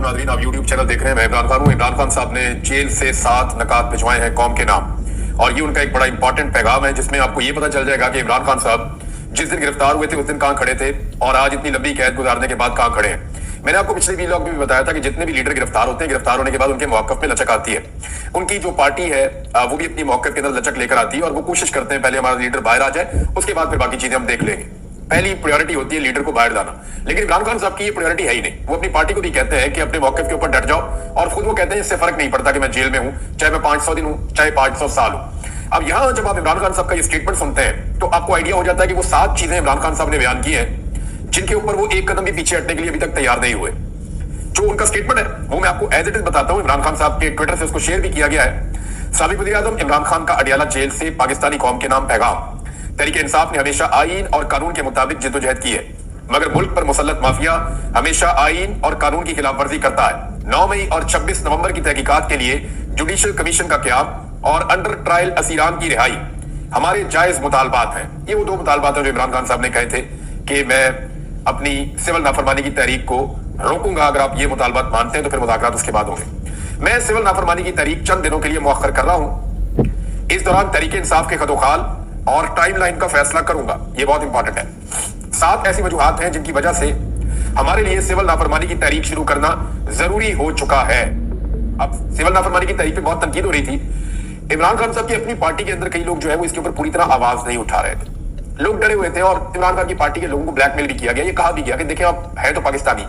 नाज़रीन, आप YouTube channel देख रहे हैं। मैं इमरान खान हूँ। इमरान खान साहब ने जेल से 7 नकात भिजवाए हैं कौम के नाम, और ये उनका एक बड़ा इंपॉर्टेंट पैगाम है जिसमें आपको ये पता चल जाएगा कि इमरान खान साहब जिस दिन गिरफ्तार हुए थे उस दिन कहाँ खड़े थे और आज इतनी लंबी कैद गुजारने के बाद कहाँ खड़े हैं। मैंने आपको पिछले वीलॉग में भी बताया था कि जितने भी लीडर गिरफ्तार होते हैं, गिरफ्तार होने के बाद उनके मौक़िफ़ में लचक आती है। उनकी जो पार्टी है वो भी अपनी मौक़िफ़ के अंदर लचक लेकर आती है और वो कोशिश करते हैं पहले हमारा लीडर बाहर आ जाए, उसके बाद फिर बाकी चीजें हम देख लेंगे। पहली प्रायोरिटी होती है लीडर को बाहर लाना, लेकिन इमरान खान साहब की ये प्रायोरिटी है ही नहीं। वो अपनी पार्टी को भी कहते हैं कि अपने मौक़िफ़ के ऊपर डट जाओ, और खुद वो कहते हैं इससे फर्क नहीं पड़ता कि मैं जेल में हूं, चाहे मैं 500 दिन हूं, चाहे 500 साल हूं। अब यहां जब आप इमरान खान साहब का ये स्टेटमेंट सुनते हैं तो आपको आइडिया हो जाता है कि वो 7 चीजें इमरान खान साहब ने बयान की हैं जिनके ऊपर वो एक कदम भी पीछे हटने के लिए अभी तक तैयार नहीं हुए। जो उनका स्टेटमेंट है वो मैं आपको एज इट इज बताता हूं। इमरान खान साहब के ट्विटर से उसको शेयर भी किया गया है। साबिक वज़ीर-ए-आज़म इमरान खान का अडियाला जेल से पाकिस्तानी कौम के नाम पैगाम। तहरीक इंसाफ ने हमेशा आईन और कानून के मुताबिक जिद्दोजहद की है, मगर मुल्क पर मुसल्लत माफिया हमेशा आईन और कानून की खिलाफ वर्जी करता है। 9 मई और 26 नवंबर की तहकीकात के लिए जुडिशल कमीशन का क़याम और अंडर ट्रायल असीरान की रिहाई हमारे जायज मुतालबात हैं। ये वो 2 मुतालबात हैं जो इमरान खान साहब ने कहे थे कि मैं अपनी सिविल नाफरमानी की तहरीक को रोकूंगा, अगर आप ये मुतालबात मानते हैं तो फिर मुज़ाकरात उसके बाद होंगे। मैं सिविल नाफरमानी की तहरीक चंद दिनों के लिए मुअख्खर कर रहा हूं। इस दौरान तहरीक इंसाफ के खदोखाल और टाइमलाइन का फैसला करूंगा। ये बहुत इंपॉर्टेंट है। 7 ऐसी वजूहात हैं जिनकी वजह से हमारे लिए सिविल नाफरमानी की तहरीक शुरू करना जरूरी हो चुका है। अब सिविल नाफरमानी की तहरीक पे बहुत तनकीद हो रही थी। इमरान खान साहब की अपनी पार्टी के अंदर कई लोग जो है वो इसके ऊपर पूरी तरह आवाज नहीं उठा रहे थे। लोग डरे हुए थे और इमरान खान की पार्टी के लोगों को ब्लैकमेल भी किया गया। ये कहा भी गया कि देखिए आप है तो पाकिस्तानी,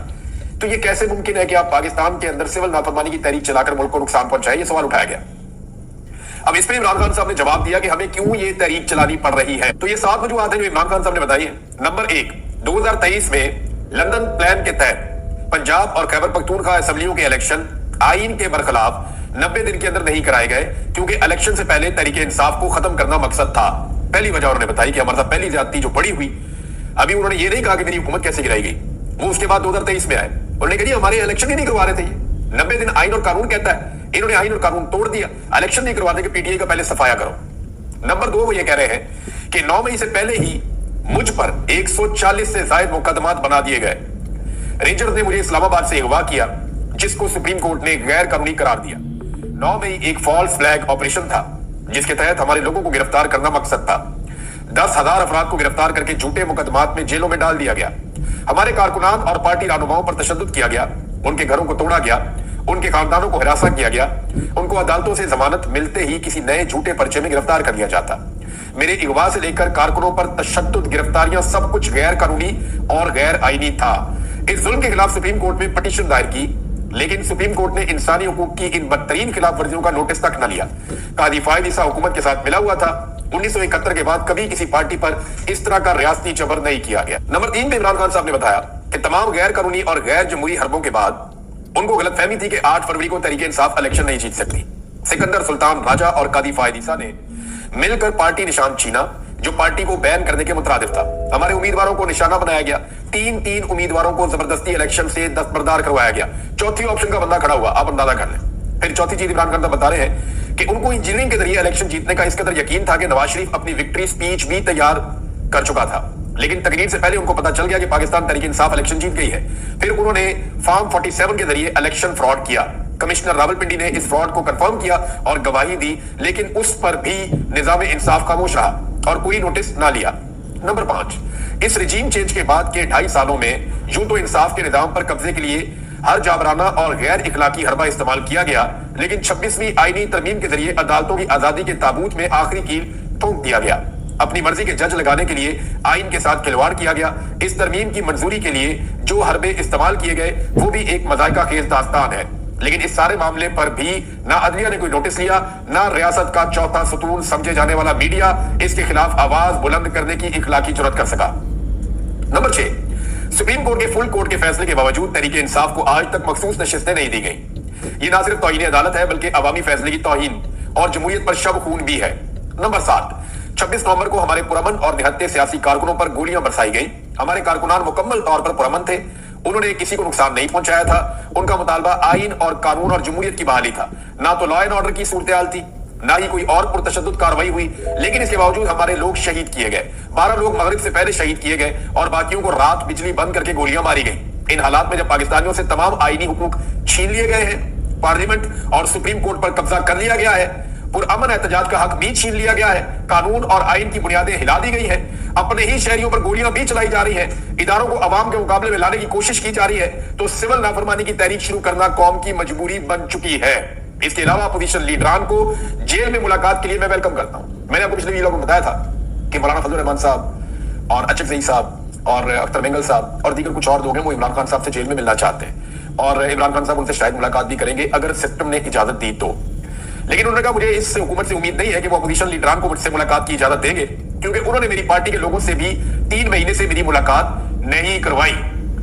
तो ये कैसे मुमकिन है कि आप पाकिस्तान के अंदर सिविल नाफरमानी की तहरीक चलाकर मुल्क को नुकसान पहुंचाए। ये सवाल उठाया गया। अब इस पे इमरान खान साहब ने जवाब दिया कि हमें क्यों ये तहरीक चलानी पड़ रही है। तो ये 7 वजूहात हैं जो इमरान खान साहब ने बताई है। नंबर 1, 2023 में लंदन प्लान के तहत पंजाब और खैबर पख्तूनख्वा असेंबलियों के इलेक्शन आईन के बरखिलाफ 90 दिन के अंदर नहीं कराए गए, क्योंकि इलेक्शन से पहले तहरीक इंसाफ को खत्म करना मकसद था। पहली वजह उन्होंने बताई कि हमारे साथ पहली ज्यादती जो बड़ी हुई। अभी उन्होंने ये नहीं कहा कि मेरी हुकूमत कैसे गिराई गई, वो उसके बाद 2023 में आए। उन्होंने कहा हमारे इलेक्शन ही नहीं करवा रहे थे। 90 दिन आईन और कानून कहता है, इन्होंने आईन और कानून तोड़ दिया, इलेक्शन नहीं करवाने के पीटीआई का पहले सफाया करो। नंबर 2, वो ये कह रहे हैं कि 9 मई से पहले ही मुझ पर 140 से ज्यादा मुकदमात बना दिए गए। रेंजर्स ने मुझे इस्लामाबाद से अगवा किया, जिसको सुप्रीम कोर्ट ने गैर कानूनी करार दिया। 9 मई एक फॉल्स फ्लैग ऑपरेशन था जिसके तहत हमारे लोगों को गिरफ्तार करना मकसद था। 10,000 अफराद को गिरफ्तार करके झूठे मुकदमात में जेलों में डाल दिया गया। हमारे कारकुनान और पार्टी रहनुमाओं पर तशद्दुद किया गया, उनके घरों को तोड़ा गया, उनके खानदानों को हिरासत किया गया, उनको अदालतों से जमानत मिलते ही किसी नए झूठे पर्चे में गिरफ्तार कर लिया जाता। मेरे अगवा से लेकर कारकुनों पर तशद्दुद, गिरफ्तारियां, सब कुछ गैर कानूनी और गैर आईनी था। इस जुल्म के खिलाफ सुप्रीम कोर्ट में पिटीशन दायर की, लेकिन सुप्रीम कोर्ट ने इंसानी हुकूक की इन बदतरीन खिलाफ वर्जियों का नोटिस तक न लिया। कादी फायद ईसा हुकूमत के साथ मिला हुआ था। 1971 के बाद कभी किसी पार्टी पर इस तरह का रियासती जबर नहीं किया गया। नंबर 3 पे इमरान खान साहब ने बताया कि तमाम गैर कानूनी और गैर जमहूरी हरबों के बाद उनको गलतफहमी थी कि 8 फरवरी को तहरीक इंसाफ इलेक्शन नहीं जीत सकती। सिकंदर सुल्तान राजा और कादी फायद ईसा ने मिलकर पार्टी निशान छीना, जो पार्टी को बैन करने के मुतरादिफ था। हमारे उम्मीदवारों को निशाना बनाया गया। 3 उम्मीदवारों को जबरदस्ती इलेक्शन से दस्तबरदार करवाया गया। चौथी ऑप्शन का बंदा खड़ा हुआ, आप अंदाजा कर लें। फिर चौथी चीज इमरान खान साहब बता रहे हैं कि उनको इंजीनियरिंग के जरिए इलेक्शन जीतने का इस कदर यकीन था कि नवाज शरीफ अपनी विक्ट्री स्पीच भी तैयार कर चुका था, लेकिन तकरीर से पहले उनको पता चल गया कि पाकिस्तान तहरीक इंसाफ इलेक्शन जीत गई है। फिर उन्होंने फॉर्म 47 के जरिए इलेक्शन फ्रॉड किया। कमिश्नर रावलपिंडी ने इस फ्रॉड को कंफर्म किया और गवाही दी, लेकिन उस पर भी निजाम इंसाफ खामोश रहा और कोई नोटिस ना लिया। नंबर 5, इस रिजीम चेंज के बाद के 2.5 सालों में यूं तो इंसाफ के निजाम पर कब्जे के लिए हर जाबराना और गैर इखलाकी हरबा इस्तेमाल किया गया, लेकिन 26वीं आईनी तरमीम के जरिए अदालतों की आजादी के ताबूत में आखिरी कील ठोक दिया गया। अपनी मर्जी के जज लगाने के लिए आईन के साथ खिलवाड़ किया गया। इस तरमीम की मंजूरी के लिए जो हरबे इस्तेमाल किए गए वो भी एक मजायका खेज दास्तान है, लेकिन इस सारे मामले पर भी ना अदलिया ने कोई नोटिस लिया, ना रियासत का चौथा सतून समझे जाने वाला मीडिया इसके खिलाफ आवाज बुलंद करने की इखलाकी जुर्रत कर सका। नंबर 6, सुप्रीम कोर्ट के फुल कोर्ट के फैसले के बावजूद तहरीक इंसाफ को आज तक मखसूस नशिस्तें नहीं दी गई। ये ना सिर्फ तौहीन अदालत है बल्कि अवामी फैसले की तौहीन और जमहूरियत पर शब खून भी है। नंबर 7, 26 नवंबर को हमारे पुरअमन और निहत्ते सियासी कारकुनों पर गोलियां बरसाई गई। हमारे कारकुनान मुकम्मल तौर पर पुरअमन थे, उन्होंने किसी को नुकसान नहीं पहुंचाया था। उनका मुतालबा आईन और कानून और जमहूरियत की बहाली था, ना तो लॉ एंड ऑर्डर की सूरत हाल थी, ना ही कोई और पुरतशद्दुद कार्रवाई हुई, लेकिन इसके बावजूद हमारे लोग शहीद किए गए। 12 लोग मगरिब से पहले शहीद किए गए और बाकियों को रात बिजली बंद करके गोलियां मारी गई। इन हालात में जब पाकिस्तानियों से तमाम आईनी हुकूक छीन लिए गए हैं, पार्लियामेंट और सुप्रीम कोर्ट पर कब्जा कर लिया गया है, पुरअमन एहतजाज का हक भी छीन लिया गया है, कानून और आइन की बुनियादें हिला दी गई है, अपने ही शहरियों पर गोलियां भी चलाई जा रही हैं, इदारों को अवाम के मुकाबले में लाने की कोशिश की जा रही है, तो सिविल नाफरमानी की तहरीक शुरू करना कौम की मजबूरी बन चुकी है। इसके अलावा अपोजिशन लीडरान को जेल में मुलाकात के लिए मैं वेलकम करता हूं। मैंने आपको पिछले वीडियो में बताया था कि मौलाना फजल रहमान साहब और अचक ज़ई साहब और अख्तर मेंगल साहब और दीगर कुछ और लोग हैं, वो इमरान खान साहब से जेल में मिलना चाहते हैं और इमरान खान साहब उनसे शायद मुलाकात भी करेंगे अगर सिस्टम ने इजाजत दी तो। लेकिन उन्होंने कहा मुझे इस हुकूमत से उम्मीद नहीं है कि वो अपोजिशन लीडरान को मुझसे मुलाकात की इजाजत देंगे, क्योंकि उन्होंने मेरी पार्टी के लोगों से भी 3 महीने से मेरी मुलाकात नहीं करवाई।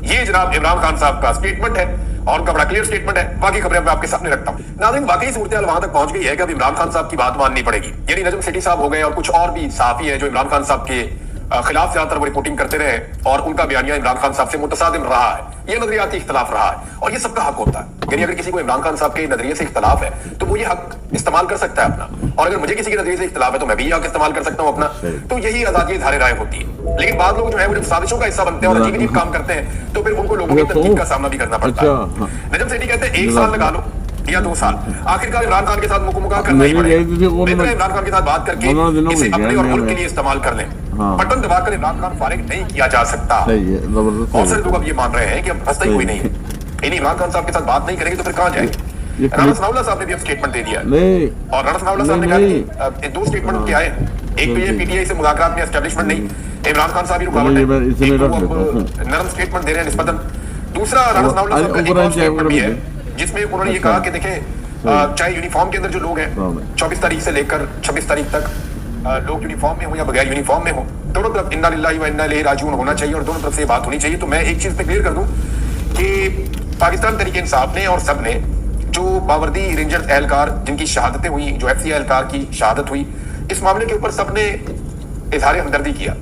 ये जनाब इमरान खान साहब का स्टेटमेंट है और उनका बड़ा क्लियर स्टेटमेंट है। बाकी खबरें मैं आपके सामने रखता हूं। नाज़रीन, वाकई सूरत हाल वहां तक पहुंच गई है कि अब इमरान खान साहब की बात माननी पड़ेगी। यानी नजम सेठी साहब हो गए और कुछ और भी सहाफी हैं जो इमरान खान साहब के खिलाफ ज्यादातर वो रिपोर्टिंग करते रहे और उनका बयानिया इमरान खान साहब से मुतसादिम रहा है, ये नजरियाती इख्तलाफ रहा है और ये सबका हक होता है। यानी अगर किसी को इमरान खान साहब के नजरिए से इख्तलाफ है तो वो ये हक इस्तेमाल कर सकता है अपना, और अगर मुझे किसी के नजरिए से इख्तलाफ है तो मैं भी ये हक इस्तेमाल कर सकता हूं अपना। तो यही आजादी इज़हार राय होती है। लेकिन बाद लोग जो है वो जब साजिशों का हिस्सा बनते हैं और अजीब अजीब काम करते हैं तो फिर उनको लोगों की तनकीद का सामना भी करना पड़ता है। नजम सेठी कहते हैं 1 साल लगा लो या 2 साल, आखिरकार इमरान खान के साथ मुकाबला करना ही पड़ेगा। इमरान खान के साथ बात करके इसे अपने और मुल्क के लिए इस्तेमाल कर लें। बटन दबाकर इमरान खान फारिग नहीं किया जा सकता। बहुत सारे लोग अब ये मान रहे हैं कि अब हंसता ही कोई नहीं है, यानी इमरान खान साहब के साथ बात नहीं करेंगे तो फिर कहां जाएंगे। राणा सनाउल्लाह साहब ने भी अब स्टेटमेंट दे दिया और राणा सनाउल्लाह साहब ने कहा कि 2 स्टेटमेंट क्या है, एक तो ये पीटीआई से मुलाकात में एस्टेब्लिशमेंट नहीं, इमरान खान साहब ही रुकावट है, नरम स्टेटमेंट दे रहे हैं निस्बतन। दूसरा राणा सनाउल्लाह साहब का स्टेटमेंट भी है जिसमें उन्होंने ये कहा कि देखें चाहे यूनिफॉर्म के अंदर जो लोग हैं 24 तारीख से लेकर 26 तारीख तक लोग यूनिफॉर्म में हो या बगैर यूनिफॉर्म में हो, दोनों तरफ इन्ना लिल्लाहि व इन्ना इलैहि राजिऊन होना चाहिए और दोनों तरफ से बात होनी चाहिए। तो मैं एक चीज पे क्लियर कर दूं कि पाकिस्तान तहरीक इंसाफ ने और सब ने जो बावर्दी रेंजर्स एहलकार जिनकी शहादतें हुई, जो एफसी एहलकार की शहादत हुई, इस मामले के ऊपर सबने इजहार हमदर्दी किया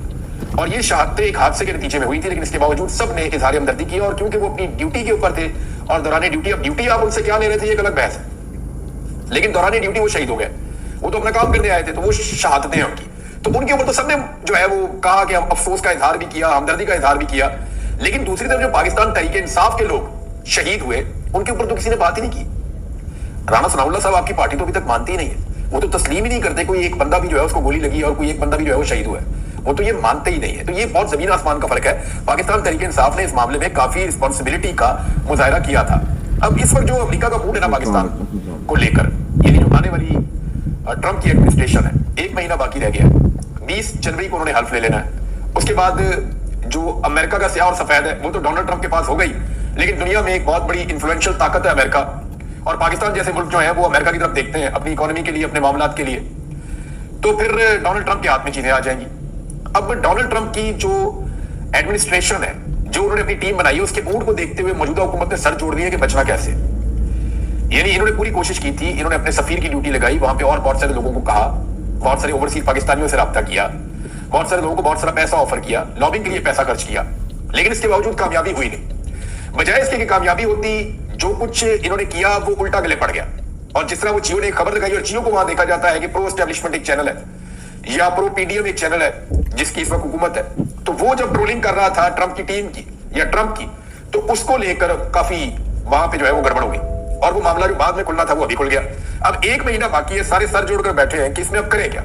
और ये शहादतें एक हादसे के नतीजे में हुई थी, लेकिन इसके बावजूद सब ने इजहार हमदर्दी किया और क्योंकि वो अपनी ड्यूटी के ऊपर थे और दौरान ड्यूटी, अब ड्यूटी आप उनसे क्या ले रहे थे ये एक अलग बहस है, लेकिन दौरान ड्यूटी वो शहीद हो गए, वो तो अपना काम करने आए थे, तो वो शहादतें हैं उनकी, तो उनके ऊपर तो सबने जो है वो कहा कि अफसोस का इजहार भी किया, हमदर्दी का इजहार भी किया। लेकिन दूसरी तरफ जो पाकिस्तान तहरीक इंसाफ के लोग शहीद हुए उनके ऊपर तो किसी ने बात ही नहीं की। राणा सनाउल्लाह साहब आपकी पार्टी तो अभी तक मानती ही नहीं है, वो तो तस्लीम ही नहीं करते कोई एक बंदा भी जो है उसको गोली लगी और कोई एक बंदा भी जो है वो शहीद हुआ है, वो तो ये मानते ही नहीं है। तो ये बहुत जमीन आसमान का फर्क है। पाकिस्तान तहरीक इंसाफ ने इस मामले में काफी रिस्पॉन्सिबिलिटी का मुजाहरा किया था। अब इस वक्त जो अमेरिका का मूड है ना पाकिस्तान को लेकर, ये जो आने वाली ट्रंप की एडमिनिस्ट्रेशन है, 1 महीना बाकी रह गया है, 20 जनवरी को उन्होंने हल्फ ले लेना है। उसके बाद जो अमेरिका का स्याह और सफेद है वो तो डोनाल्ड ट्रंप के पास हो गई, लेकिन दुनिया में एक बहुत बड़ी इन्फ्लुएंशियल ताकत है अमेरिका, और पाकिस्तान जैसे मुल्क जो है वो अमेरिका की तरफ देखते हैं अपनी इकोनॉमी के लिए, अपने मामलात के लिए, तो फिर डोनाल्ड ट्रंप के हाथ में चीजें आ जाएंगी। अब डोनाल्ड ट्रंप की जो एडमिनिस्ट्रेशन है, जो उन्होंने अपनी टीम बनाई है, उसके मूड को देखते हुए मौजूदा हुकूमत ने सर जोड़ दिए कि बचना कैसे। यानी इन्होंने पूरी कोशिश की थी, इन्होंने अपने सफीर की ड्यूटी लगाई वहां पे और बहुत सारे लोगों को कहा, बहुत सारे ओवरसीज पाकिस्तानियों से रब्ता किया, बहुत सारे लोगों को बहुत सारा पैसा ऑफर किया, लॉबिंग के लिए पैसा खर्च किया, लेकिन इसके बावजूद कामयाबी हुई नहीं। बजाय इसके कि कामयाबी होती, जो कुछ इन्होंने किया वो उल्टा गले पड़ गया। और जिस तरह वो जियो ने एक खबर दिखाई और जियो को वहां देखा जाता है कि प्रो एस्टेब्लिशमेंट एक चैनल है या प्रो पीडीएम एक चैनल है जिसकी इस वक्त हुकूमत है, तो वो जब ट्रोलिंग कर रहा था ट्रंप की टीम की या ट्रंप की, तो उसको लेकर काफी वहां पे जो है वो गड़बड़ हो गई और वो मामला जो बाद में खुलना था वो अभी खुल गया। अब 1 महीना बाकी है, सारे सर जोड़कर बैठे हैं कि इसमें अब करें क्या।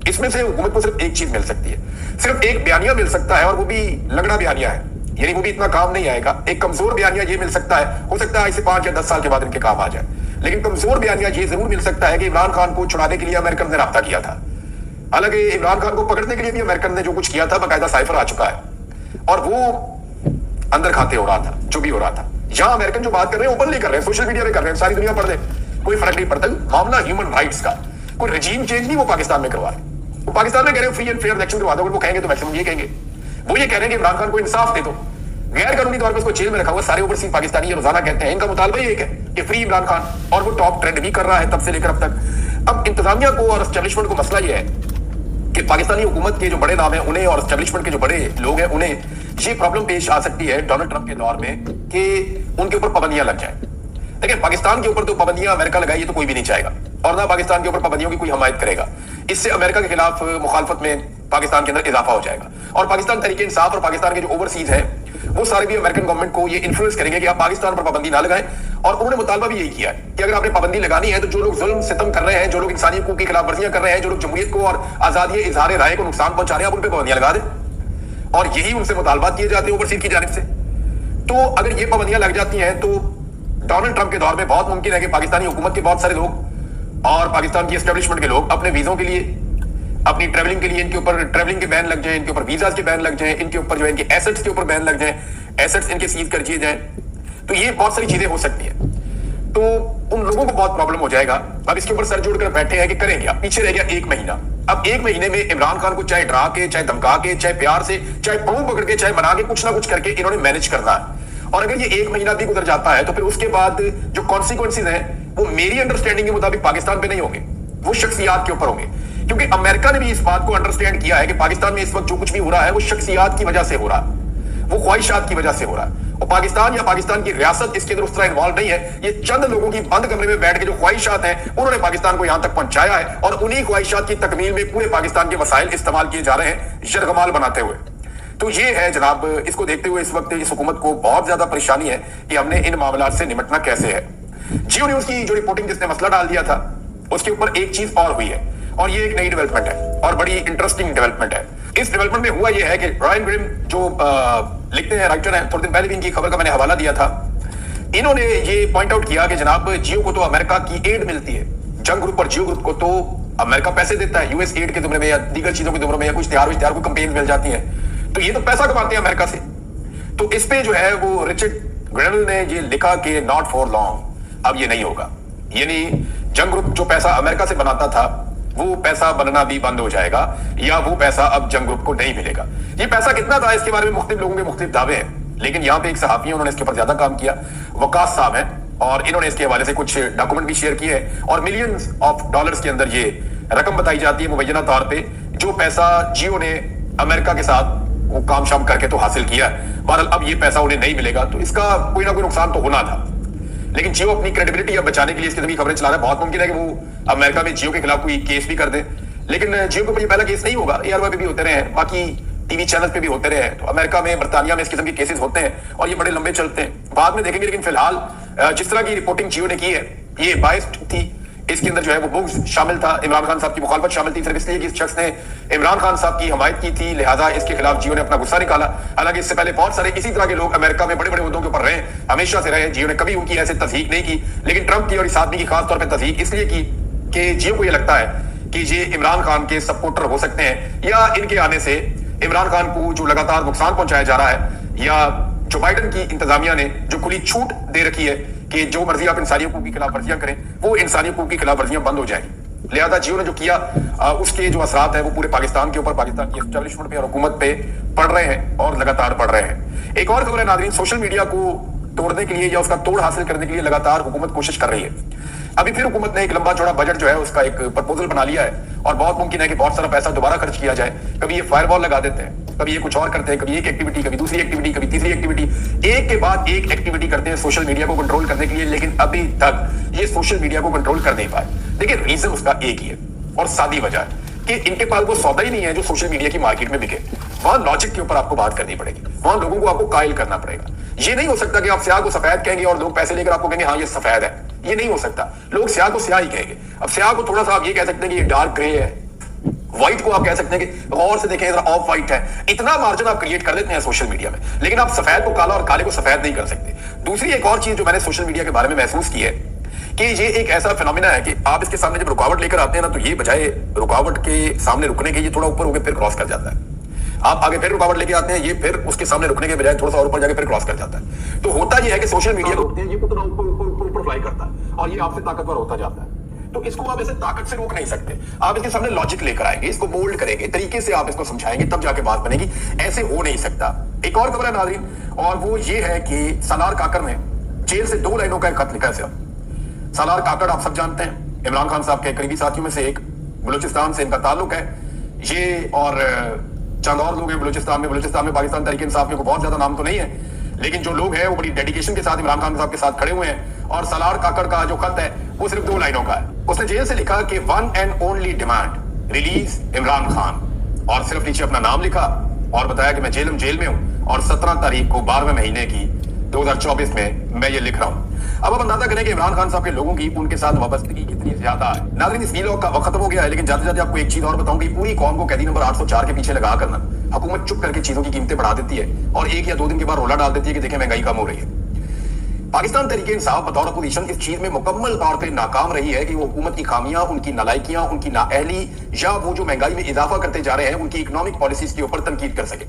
इसमें से हुकूमत को सिर्फ एक चीज मिल सकती है, सिर्फ एक बयानिया मिल सकता है, और वो भी लगड़ा बयानिया है, यानी वो भी इतना काम नहीं आएगा। एक कमजोर बयानिया ये मिल सकता है, हो सकता है इसे 5 या 10 साल के बाद इनके काम आ जाए, लेकिन कमजोर बयानिया ये जरूर मिल सकता है कि इमरान खान को छुड़ाने के लिए अमेरिकन ने राब्ता किया था। हालांकि इमरान खान को पकड़ने के लिए भी अमेरिकन ने जो कुछ किया था बाकायदा साइफर आ चुका है और वो अंदर खाते हो रहा था, जो भी हो रहा था। यहां अमेरिकन जो बात कर रहे हैं ओपनली कर रहे हैं, सोशल मीडिया पे कर रहे हैं, सारी दुनिया पढ़ रहे, कोई फर्क नहीं पड़ता। मामला ह्यूमन राइट्स का, कोई रजीम चेंज नहीं वो पाकिस्तान में करवा रहे। वो पाकिस्तान में कह रहे हैं फ्री एंड फेयर इलेक्शन करवा दो, वो कहेंगे तो मैक्सिमम ये कहेंगे, वो ये कह रहे हैं कि इमरान खान को इंसाफ दे दो। गैर कानूनी तौर पर उसको जेल में रखा हुआ सारे ओवरसीज पाकिस्तानी रोजाना कहते हैं, इनका मुतालबा ये है कि फ्री इमरान खान, और वो टॉप ट्रेंड भी कर रहा है तब से लेकर अब तक। अब इंतजामिया को और एस्टेब्लिशमेंट को मसला ये है कि पाकिस्तानी हुकूमत के जो बड़े नाम है उन्हें और एस्टेब्लिशमेंट के जो बड़े लोग हैं उन्हें ये प्रॉब्लम पेश आ सकती है डोनाल्ड ट्रंप के दौर में कि उनके ऊपर पाबंदियां लग जाए। देखिए पाकिस्तान के ऊपर तो पाबंदियां अमेरिका लगाई तो कोई भी नहीं चाहेगा और ना पाकिस्तान के ऊपर पाबंदियों की कोई हमायत करेगा। इससे अमेरिका के खिलाफ मुखालफत में पाकिस्तान के अंदर इजाफा हो जाएगा और पाकिस्तान तहरीक इंसाफ और पाकिस्तान के जो ओवरसीज है वो सारे भी अमेरिकन गवर्नमेंट को ये इन्फ्लुएंस करेंगे कि आप पाकिस्तान पर पाबंदी ना लगाएं। और उन्होंने मुतालबा भी यही किया है कि अगर आपने पाबंदी लगानी है तो जो लोग जुल्म सितम कर रहे हैं, जो लोग इंसानी हकूक की खिलाफ वर्जियां कर रहे हैं, जो लोग जमहूरियत को और आजादी इजहार राय को नुकसान पहुंचा रहे हैं, आप उन पर पाबंदियां लगा दें। और यही उनसे मुतालबात किए जाते हैं ओवरसीज की जानिब से। तो अगर ये पाबंदियां लग जाती हैं तो डोनाल्ड ट्रंप के दौर में बहुत मुमकिन है कि पाकिस्तानी हुकूमत के बहुत सारे लोग और पाकिस्तान की एस्टेब्लिशमेंट के लोग अपने वीजों के लिए, अपनी ट्रैवलिंग के लिए इनके ऊपर ट्रैवलिंग के बैन लग जाए, इनके ऊपर वीजा के बैन लग जाए, इनके ऊपर जो है इनके एसेट्स के ऊपर बैन लग जाए, एसेट्स इनके सीज कर दिए जाए। तो ये बहुत सारी चीजें हो सकती है। तो उन लोगों को बहुत प्रॉब्लम हो जाएगा। अब इसके ऊपर सर जोड़कर बैठे हैं कि करें क्या। पीछे रह गया 1 महीना। अब 1 महीने में इमरान खान को चाहे डरा के, चाहे धमका के, चाहे प्यार से, चाहे पांव पकड़ के, चाहे मना के, कुछ ना कुछ करके इन्होंने मैनेज करना है। और अगर ये 1 महीना भी गुजर जाता है तो फिर उसके बाद जो कॉन्सिक्वेंसेज हैं वो मेरी अंडरस्टैंडिंग के मुताबिक पाकिस्तान पे नहीं होंगे, वो शख्सियात के ऊपर होंगे। क्योंकि अमेरिका ने भी इस बात को अंडरस्टैंड किया है कि पाकिस्तान में इस वक्त जो कुछ भी हो रहा है वो शख्सियात की वजह से हो रहा है, वो ख्वाहिशात की वजह से हो रहा है। और पाकिस्तान या पाकिस्तान की रियासत इसके अंदर उस तरह इन्वॉल्व नहीं है। ये चंद लोगों की बंद कमरे में बैठ के जो ख्वाहिशात हैं उन्होंने पाकिस्तान को यहां तक पहुंचाया है और उन्हीं ख्वाहिशात की तकमील में पूरे पाकिस्तान के वसाइल इस्तेमाल किए जा रहे हैं यरगमाल बनाते हुए। तो ये है जनाब, इसको देखते हुए इस वक्त इस हुकूमत को बहुत ज्यादा परेशानी है कि हमने इन मामलों से निपटना कैसे है। जियो न्यूज की जो रिपोर्टिंग जिसने मसला डाल दिया था उसके ऊपर एक चीज और हुई है और ये एक नई डेवलपमेंट है और बड़ी इंटरेस्टिंग डेवलपमेंट है। इस डेवलपमेंट में हुआ यह है कि रायन ग्रिम जो लिखते हैं, राइटर हैं, थोड़े दिन पहले भी इनकी खबर का मैंने हवाला दिया था। इन्होंने ये पॉइंट आउट किया कि जनाब जियो को तो अमेरिका की एड मिलती है, जंग ग्रुप और जियो ग्रुप को तो अमेरिका पैसे देता है यूएस एड के जुमरे में या दीगर चीजों के जुमरे में या कुछ इश्तिहार को कंपेन मिल जाती है, तो ये तो पैसा कमाते हैं अमेरिका से। तो इस पे जो है वो रिचर्ड ग्रेनल ने ये लिखा कि नॉट फॉर लॉन्ग, अब ये नहीं होगा। यानी जंग ग्रुप जो पैसा अमेरिका से बनाता था वो पैसा बनना भी बंद हो जाएगा या वो पैसा अब जंग ग्रुप को नहीं मिलेगा। ये पैसा कितना था इसके बारे में मुख्तलिफ लोगों के मुख्तलिफ दावे हैं, लेकिन यहाँ पे एक सहाफी उन्होंने इसके ऊपर ज्यादा काम किया, वकास साहब हैं, और इन्होंने इसके हवाले से कुछ डॉक्यूमेंट भी शेयर किए हैं और मिलियंस ऑफ डॉलर्स के अंदर ये रकम बताई जाती है मुबैना तौर पे, जो पैसा जियो ने अमेरिका के साथ वो काम शाम करके तो हासिल किया। बहरहाल अब ये पैसा उन्हें नहीं मिलेगा तो इसका कोई ना कोई नुकसान तो होना था, लेकिन जियो अपनी क्रेडिबिलिटी अब बचाने के लिए इसकी खबरें चला रहा है। बहुत मुमकिन है कि वो अमेरिका में जियो के खिलाफ कोई केस भी कर दे, लेकिन जियो के ऊपर ये पहला केस नहीं होगा। एआरवाई पे भी होते रहे, बाकी टीवी चैनल पे भी होते रहे, तो अमेरिका में, बर्तानिया में इस किस्म के केसेस होते हैं और ये बड़े लंबे चलते हैं, बाद में देखेंगे। लेकिन फिलहाल जिस तरह की रिपोर्टिंग जियो ने की है ये बायस्ड थी। इसके अंदर जो है वो बुग्स शामिल था, इमरान खान साहब की मुखालफत शामिल थी, सिर्फ इसलिए कि इस शख्स ने इमरान खान साहब की हमायत की थी, लिहाजा इसके खिलाफ जियो ने अपना गुस्सा निकाला। हालांकि इससे पहले बहुत सारे इसी तरह के लोग अमेरिका में बड़े बड़े मुद्दों के ऊपर रहे, हमेशा से रहे, जियो ने कभी उनकी ऐसे तस्दीक नहीं की, लेकिन ट्रंप की और इस आदमी की खास तौर पर तस्दीक इसलिए की कि जियो को यह लगता है कि ये इमरान खान के सपोर्टर हो सकते हैं या इनके आने से इमरान खान को जो लगातार नुकसान पहुंचाया जा रहा है या जो बाइडन की इंतजामिया ने जो खुली छूट दे रखी है कि जो मर्जी आप इंसानी हकूक की खिलाफ वर्जियां करें वो इंसानी हकूक की खिलाफ वर्जियां बंद हो जाएंगी। लिहाजा जियो ने जो किया उसके जो असरात है वो पूरे पाकिस्तान के ऊपर, पाकिस्तान की एस्टेब्लिशमेंट पे और हुकूमत पे पड़ रहे हैं और लगातार पड़ रहे हैं। एक और खबर है नाज़रीन, सोशल मीडिया को तोड़ने के लिए या उसका तोड़ हासिल करने के लिए लगातार हुकूमत कोशिश कर रही है। अभी फिर हुकूमत ने एक लंबा चौड़ा बजट जो है उसका एक प्रपोजल बना लिया है और बहुत मुमकिन है कि बहुत सारा पैसा दोबारा खर्च किया जाए। कभी ये फायरवॉल लगा देते हैं, कभी ये कुछ और करते हैं, कभी एक एक्टिविटी, कभी दूसरी एक्टिविटी, कभी तीसरी एक्टिविटी, एक के बाद एक एक्टिविटी करते हैं सोशल मीडिया को कंट्रोल करने के लिए, लेकिन अभी तक ये सोशल मीडिया को कंट्रोल कर नहीं पाए। देखिए रीजन उसका एक ही है और सादी वजह है कि इनके पास वो सौदा ही नहीं है जो सोशल मीडिया की मार्केट में बिके। वहां लॉजिक के ऊपर आपको बात करनी पड़ेगी, वहां लोगों को आपको कायल करना पड़ेगा। ये नहीं हो सकता कि आप स्याह को सफेद कहेंगे और लोग पैसे लेकर आपको कहेंगे हाँ ये सफेद है, ये नहीं हो सकता। लोग स्याह को स्याह ही कहेंगे। अब स्याह को थोड़ा सा आप ये कह सकते हैं कि ये डार्क ग्रे है, व्हाइट को आप कह सकते हैं कि गौर से देखें ऑफ व्हाइट है। इतना मार्जिन आप क्रिएट कर देते हैं सोशल मीडिया में, लेकिन आप सफेद को काला और काले को सफेद नहीं कर सकते। दूसरी एक और चीज जो मैंने सोशल मीडिया के बारे में महसूस की है कि ये एक ऐसा फिनोमिना है कि आप इसके सामने जब रुकावट लेकर आते हैं ना तो ये बजाय रुकावट के सामने रुकने के ये थोड़ा ऊपर होकर फिर क्रॉस कर जाता है। आप आगे फिर रुकावट लेके आते हैं, ये फिर उसके सामने रुकने के बजाय थोड़ा सा और ऊपर जाके फिर क्रॉस कर जाता है। तो होता ये है कि सोशल मीडिया को ये उतना ऊपर फ्लाई करता है और ये आपसे ताकतवर होता जाता है। तो इसको आप ऐसे ताकत से रोक नहीं सकते, आप इसके सामने लॉजिक लेकर आएंगे, इसको मोल्ड करेंगे, तरीके से आप इसको समझाएंगे, तब जाके बात बनेगी। ऐसे हो नहीं सकता। एक और खबर है नाज़रीन और वो ये है कि सालार काकर ने जेल से 2 लाइनों का एक खत लिखा है। सालार काकड़ आप सब जानते हैं, इमरान खान साहब के करीबी साथियों में से एक, बलूचिस्तान से इनका ताल्लुक है ये, और चंद और लोग हैं बलूचिस्तान में पाकिस्तान तहरीक इंसाफ में को बहुत ज्यादा नाम तो नहीं है, लेकिन जो लोग हैं वो बड़ी डेडिकेशन के साथ इमरान खान साहब के साथ खड़े हुए हैं। और सालार काकड़ का जो खत है वो सिर्फ 2 लाइनों का है। उसने जेल से लिखा कि 1 and only demand release Imran Khan, और सिर्फ नीचे अपना नाम लिखा और बताया कि मैं जेल में हूं और 17 तारीख को 12वें महीने की 2024 में मैं ये लिख रहा हूं। अब आप अंदाजा करें कि इमरान खान साहब के लोगों की उनके साथ वाबस्तगी कितनी ज्यादा है। नाज़रीन, इस वीलॉग का वक्त खत्म हो गया है, लेकिन जाते जाते आपको एक चीज और बताऊं कि पूरी कौम को कैदी नंबर 804 के पीछे लगा करना हुकूमत चुप करके चीजों की कीमतें बढ़ा देती है और 1 या 2 दिन के बाद रोला डाल देती है कि देखें महंगाई कम हो रही है। पाकिस्तान तहरीक इंसाफ बतौर अपोजिशन इस चीज में मुकम्मल तौर पे नाकाम रही है कि वो हुकूमत की खामियां, उनकी नालायकियां, उनकी नाअहली या वो जो महंगाई में इजाफा करते जा रहे हैं उनकी इकोनॉमिक पॉलिसीज के ऊपर तनकीद कर सके।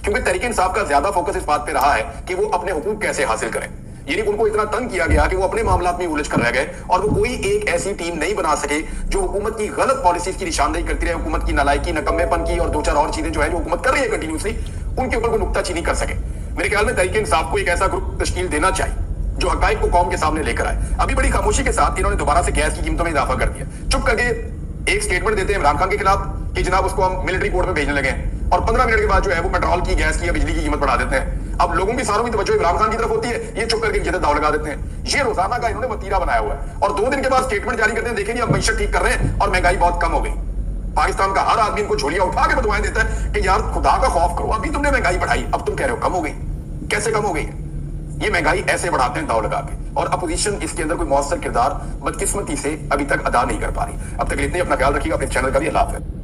क्योंकि तहरीक इंसाफ का ज्यादा फोकस इस बात पे रहा है कि वो अपने हुकूक कैसे हासिल करें। यानी उनको इतना तंग किया गया कि वो अपने मामलात में उलझ कर रह गए और वो कोई एक ऐसी टीम नहीं बना सके जो हुकूमत की गलत पॉलिसीज की निशानदेही करती रहे, हुकूमत की नालायकी, नकम्मेपन की और 2-4 और चीजें जो है जो हुकूमत कर रही है कंटिन्यूसली, उनके ऊपर कोई नुक्ताचीनी कर सके। मेरे ख्याल में तहरीक इंसाफ को एक ऐसा ग्रुप तश्कील देना चाहिए जो हकायक को कौम के सामने लेकर आए। अभी बड़ी खामोशी के साथ इन्होंने दोबारा से गैस की कीमतों में इजाफा कर दिया। चुप करके एक स्टेटमेंट देते हैं इमरान खान के खिलाफ कि जनाब उसको हम मिलिट्री कोर्ट में भेजने लगे हैं, और 15 मिनट के बाद जो है वो पेट्रोल की, गैस की या बिजली की कीमत बढ़ा देते हैं। अब लोगों की सारों की तवज्जो इमरान खान की तरफ होती है, ये चुप करके नीचे दाव लगा देते हैं। ये रोजाना का इन्होंने वतीरा बनाया हुआ है और 2 दिन के बाद स्टेटमेंट जारी करते हैं, देखें अब मईशत ठीक कर रहे हैं और महंगाई बहुत कम हो गई। पाकिस्तान का हर आदमी इनको झोलियां उठा के बदवाएं देता है कि यार खुदा का खौफ करो, अभी तुमने महंगाई बढ़ाई, अब तुम कह रहे हो कम हो गई। कैसे कम हो गई? ये महंगाई ऐसे बढ़ाते हैं दाव लगा के, और अपोजिशन इसके अंदर कोई मौसर किरदार बदकिस्मती से अभी तक अदा नहीं कर पा रही। अब तक इतने, अपना ख्याल रखिएगा, अपने चैनल का भी अल्लाह हाफ़िज़।